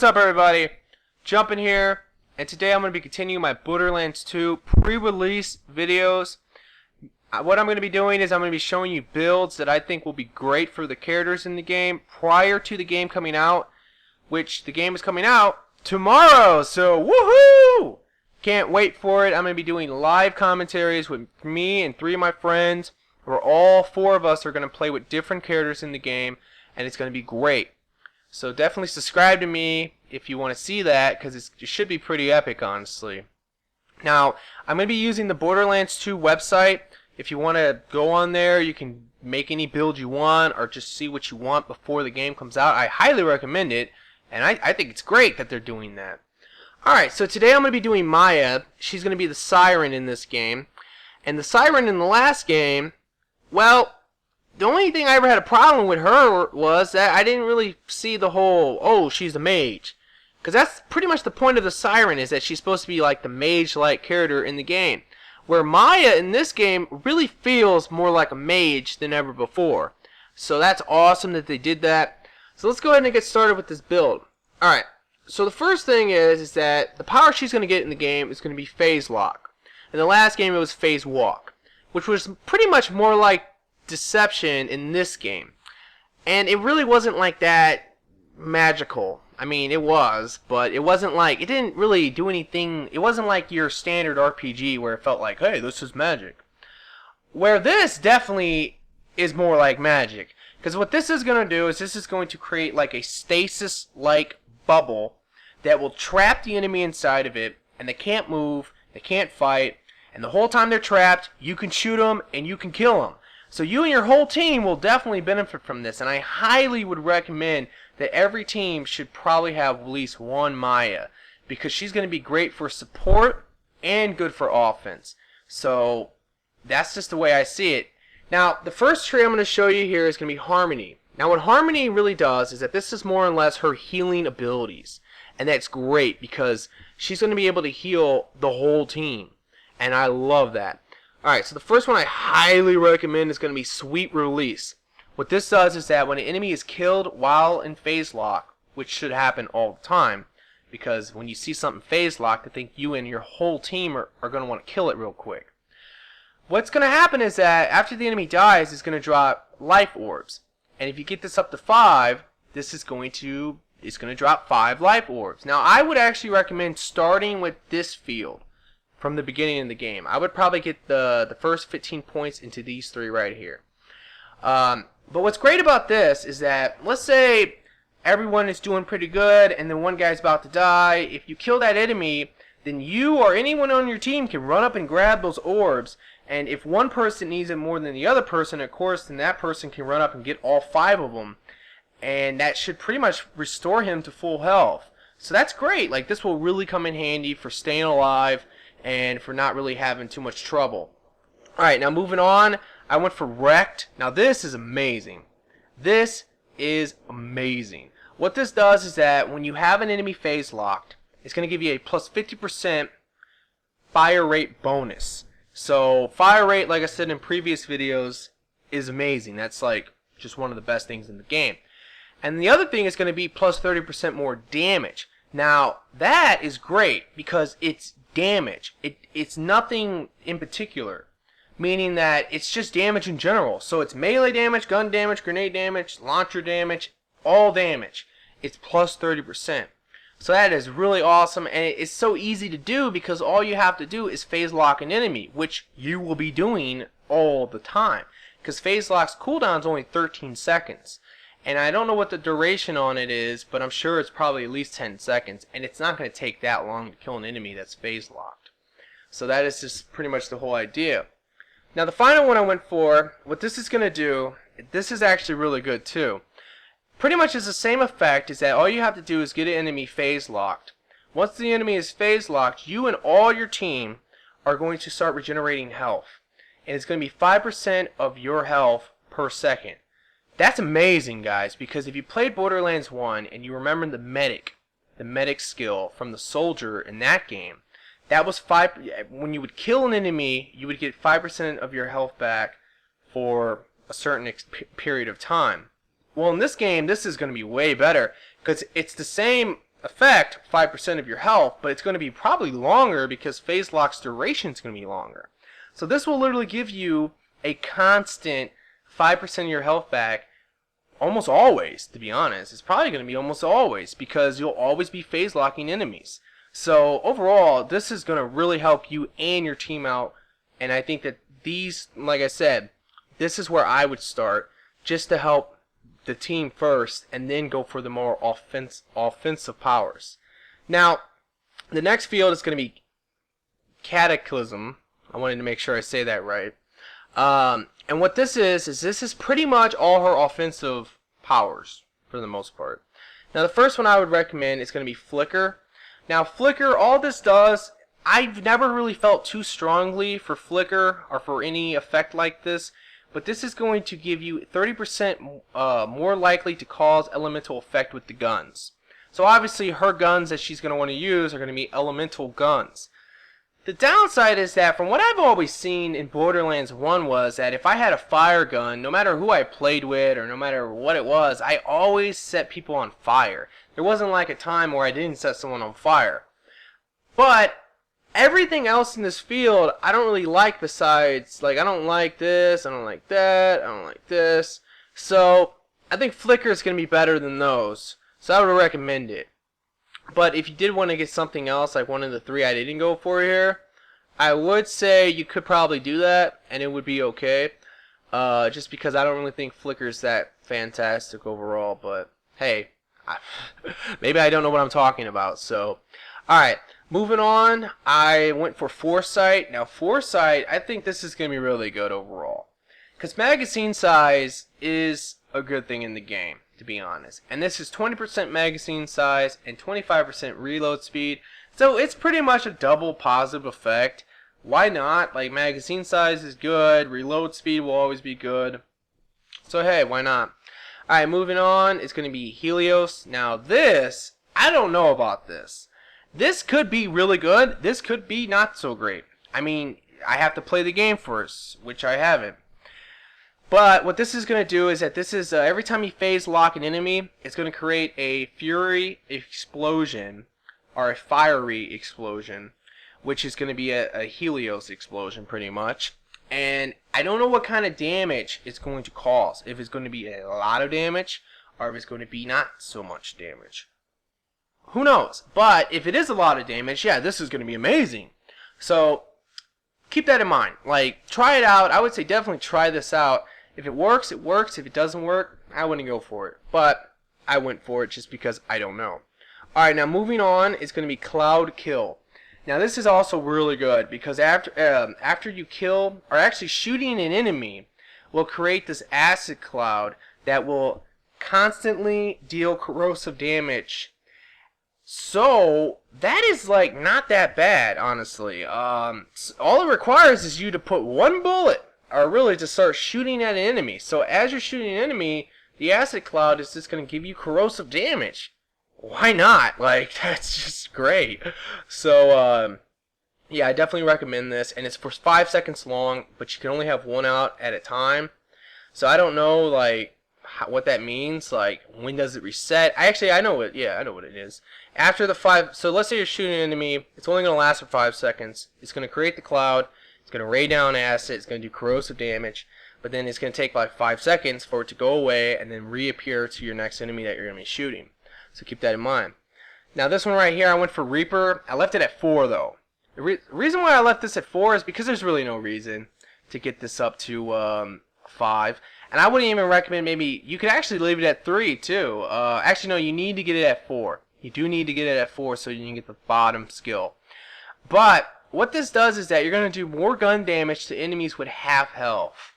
up, everybody? Jumping here, and today I'm going to be continuing my Borderlands 2 pre-release videos. What I'm going to be doing is I'm going to be showing you builds that I think will be great for the characters in the game prior to the game coming out, which the game is coming out tomorrow, so woohoo! Can't wait for it. I'm going to be doing live commentaries with me and 3 of my friends, where all 4 of us are going to play with different characters in the game, and it's going to be great. So definitely subscribe to me if you want to see that, because it should be pretty epic, honestly. Now, I'm going to be using the Borderlands 2 website. If you want to go on there, you can make any build you want, or just see what you want before the game comes out. I highly recommend it, and I think it's great that they're doing that. Alright, so today I'm going to be doing Maya. She's going to be the Siren in this game. And the Siren in the last game, well, the only thing I ever had a problem with her was that I didn't really see the whole, oh, she's a mage. Because that's pretty much the point of the Siren, is that she's supposed to be like the mage-like character in the game. Where Maya in this game really feels more like a mage than ever before. So that's awesome that they did that. So let's go ahead and get started with this build. Alright, so the first thing is that the power she's going to get in the game is going to be Phase Lock. In the last game it was Phase Walk, which was pretty much more like Deception in this game. And it really wasn't like that magical. I mean, it was, but it wasn't like, it didn't really do anything. It wasn't like your standard RPG where it felt like, hey, this is magic. Where this definitely is more like magic. Because what this is going to do is this is going to create like a stasis-like bubble that will trap the enemy inside of it, and they can't move, they can't fight, and the whole time they're trapped, you can shoot them and you can kill them. So you and your whole team will definitely benefit from this, and I highly would recommend that every team should probably have at least one Maya, because she's going to be great for support and good for offense. So that's just the way I see it. Now, the first tree I'm going to show you here is going to be Harmony. Now, what Harmony really does is that this is more or less her healing abilities, and that's great because she's going to be able to heal the whole team, and I love that. Alright, so the first one I highly recommend is going to be Sweet Release. What this does is that when an enemy is killed while in phase lock, which should happen all the time, because when you see something phase locked, I think you and your whole team are going to want to kill it real quick. What's going to happen is that after the enemy dies, it's going to drop life orbs. And if you get this up to 5, this is going to drop 5 life orbs. Now, I would actually recommend starting with this field from the beginning of the game. I would probably get the first 15 points into these 3 right here. But what's great about this is that, let's say everyone is doing pretty good and then one guy's about to die. If you kill that enemy, then you or anyone on your team can run up and grab those orbs. And if one person needs it more than the other person, of course, then that person can run up and get all 5 of them. And that should pretty much restore him to full health. So that's great. Like, this will really come in handy for staying alive and for not really having too much trouble. Alright, now moving on, I went for Wrecked. Now this is amazing. This is amazing. What this does is that when you have an enemy phase locked, it's going to give you a plus 50% fire rate bonus. So fire rate, like I said in previous videos, is amazing. That's like just one of the best things in the game. And the other thing is going to be plus 30% more damage. Now that is great because it's damage. It's nothing in particular, meaning that it's just damage in general. So it's melee damage, gun damage, grenade damage, launcher damage, all damage. It's plus 30%. So that is really awesome, and it's so easy to do because all you have to do is phase lock an enemy, which you will be doing all the time. Because phase lock's cooldown is only 13 seconds. And I don't know what the duration on it is, but I'm sure it's probably at least 10 seconds. And it's not going to take that long to kill an enemy that's phase locked. So that is just pretty much the whole idea. Now the final one I went for, what this is going to do, this is actually really good too. Pretty much is the same effect, is that all you have to do is get an enemy phase locked. Once the enemy is phase locked, you and all your team are going to start regenerating health. And it's going to be 5% of your health per second. That's amazing, guys, because if you played Borderlands 1 and you remember the medic skill from the soldier in that game, that was 5. When you would kill an enemy, you would get 5% of your health back for a certain period of time. Well, in this game, this is going to be way better because it's the same effect 5% of your health, but it's going to be probably longer because phase lock's duration is going to be longer. So this will literally give you a constant 5% of your health back almost always, to be honest. It's probably going to be almost always because you'll always be phase locking enemies. So overall, this is going to really help you and your team out, and I think that these, like I said, this is where I would start just to help the team first and then go for the more offensive powers. Now, the next field is going to be Cataclysm. I wanted to make sure I say that right. And what this is this is pretty much all her offensive powers for the most part. Now, the first one I would recommend is going to be Flickr. Now, Flickr, all this does, I've never really felt too strongly for Flickr or for any effect like this, but this is going to give you 30% more likely to cause elemental effect with the guns. So obviously her guns that she's going to want to use are going to be elemental guns. The downside is that from what I've always seen in Borderlands 1 was that if I had a fire gun, no matter who I played with or no matter what it was, I always set people on fire. There wasn't like a time where I didn't set someone on fire. But everything else in this field I don't really like besides, like, I don't like this, I don't like that, I don't like this. So I think Flickr is going to be better than those. So I would recommend it. But if you did want to get something else, like one of the three I didn't go for here, I would say you could probably do that, and it would be okay. Just because I don't really think Flickr is that fantastic overall, but hey, maybe I don't know what I'm talking about. So, alright, moving on, I went for Foresight. Now, Foresight, I think this is going to be really good overall. Because magazine size is a good thing in the game, to be honest. And this is 20% magazine size and 25% reload speed. So it's pretty much a double positive effect. Why not? Like, magazine size is good, reload speed will always be good. So hey, why not? Alright, moving on, it's going to be Helios. Now this, I don't know about this. This could be really good, this could be not so great. I mean, I have to play the game first, which I haven't. But what this is going to do is that this is, every time you phase lock an enemy, it's going to create a fury explosion, or a fiery explosion, which is going to be a Helios explosion pretty much. And I don't know what kind of damage it's going to cause. If it's going to be a lot of damage, or if it's going to be not so much damage. Who knows? But if it is a lot of damage, yeah, this is going to be amazing. So keep that in mind. Like, try it out. I would say definitely try this out. If it works, it works. If it doesn't work, I wouldn't go for it. But I went for it just because I don't know. Alright, now moving on, it's going to be Cloud Kill. Now this is also really good because after you kill, or actually shooting an enemy, will create this acid cloud that will constantly deal corrosive damage. So that is like not that bad, honestly. All it requires is you to put one bullet, or really to start shooting at an enemy. So as you're shooting an enemy, the acid cloud is just going to give you corrosive damage. Why not? Like, that's just great. So yeah, I definitely recommend this, and it's for 5 seconds long, but you can only have one out at a time. So I don't know, like, what that means. Like, when does it reset? I know it. Yeah, I know what it is. After the 5, so let's say you're shooting an enemy, it's only going to last for 5 seconds. It's going to create the cloud. It's going to rain down acid. It's going to do corrosive damage. But then it's going to take like 5 seconds for it to go away and then reappear to your next enemy that you're going to be shooting. So keep that in mind. Now this one right here, I went for Reaper. I left it at 4 though. The reason why I left this at 4 is because there's really no reason to get this up to 5. And I wouldn't even recommend, maybe, you could actually leave it at 3 too. Actually no, you need to get it at 4. You do need to get it at 4 so you can get the bottom skill. But what this does is that you're going to do more gun damage to enemies with half health.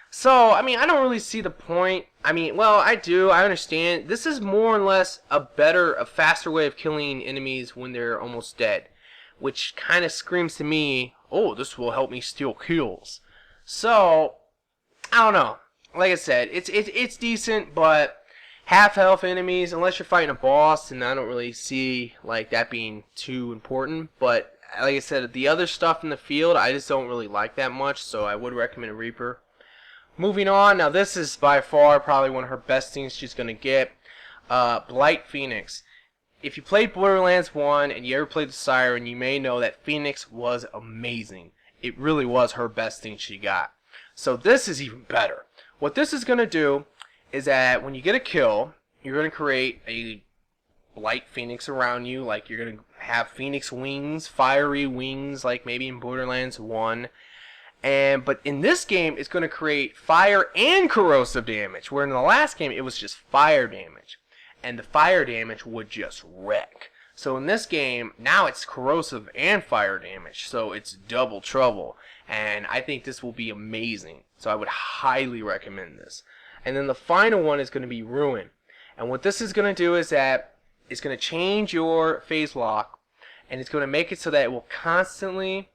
So, I mean, I don't really see the point. I mean, well, I do. I understand. This is more or less a faster way of killing enemies when they're almost dead. Which kind of screams to me, oh, this will help me steal kills. So, I don't know. Like I said, it's decent, but half health enemies, unless you're fighting a boss, and I don't really see like that being too important. But, like I said, the other stuff in the field, I just don't really like that much, so I would recommend a Reaper. Moving on, now this is by far probably one of her best things she's going to get. Blight Phoenix. if you played Borderlands 1 and you ever played the Siren, you may know that Phoenix was amazing. It really was her best thing she got. So this is even better. What this is going to do is that when you get a kill, you're going to create a light Phoenix around you. Like you're going to have Phoenix wings, fiery wings, like maybe in Borderlands 1. But in this game, it's going to create fire and corrosive damage, where in the last game, it was just fire damage. And the fire damage would just wreck. So in this game, now it's corrosive and fire damage, so it's double trouble. And I think this will be amazing. So I would highly recommend this. And then the final one is going to be Ruin. And what this is going to do is that it's going to change your phase lock, and it's going to make it so that it will constantly,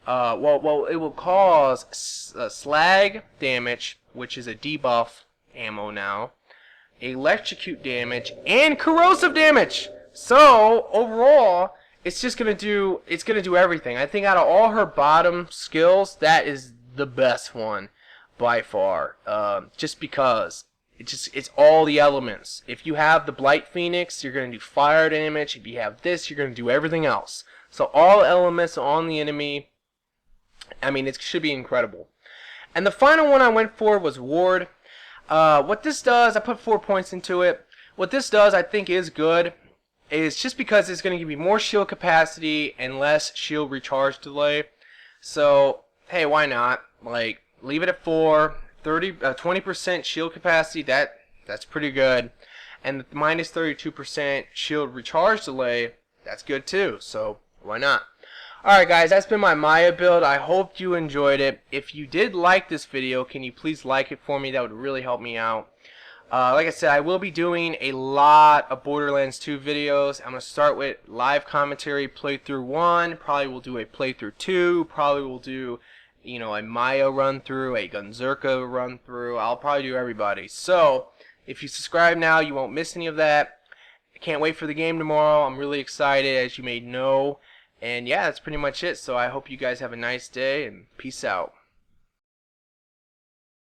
it will cause slag damage, which is a debuff ammo now, electrocute damage, and corrosive damage. So overall, it's going to do everything. I think out of all her bottom skills, that is the best one by far. Just because it's all the elements. If you have the Blight Phoenix, you're going to do fire damage. If you have this, you're going to do everything else. So all elements on the enemy. I mean, it should be incredible. And the final one I went for was Ward. What this does, I put 4 points into it. What this does, I think, is good. Is just because it's going to give you more shield capacity and less shield recharge delay. So, hey, why not? Like, leave it at 4. 20% shield capacity, that's pretty good. And the minus 32% shield recharge delay, that's good too. So, why not? Alright guys, that's been my Maya build. I hope you enjoyed it. If you did like this video, can you please like it for me? That would really help me out. Like I said, I will be doing a lot of Borderlands 2 videos. I'm going to start with live commentary playthrough 1. Probably will do a playthrough 2. Probably will do, you know, a Maya run through, a Gunzerka run through. I'll probably do everybody. So, if you subscribe now, you won't miss any of that. I can't wait for the game tomorrow. I'm really excited, as you may know. And yeah, that's pretty much it. So I hope you guys have a nice day, and peace out.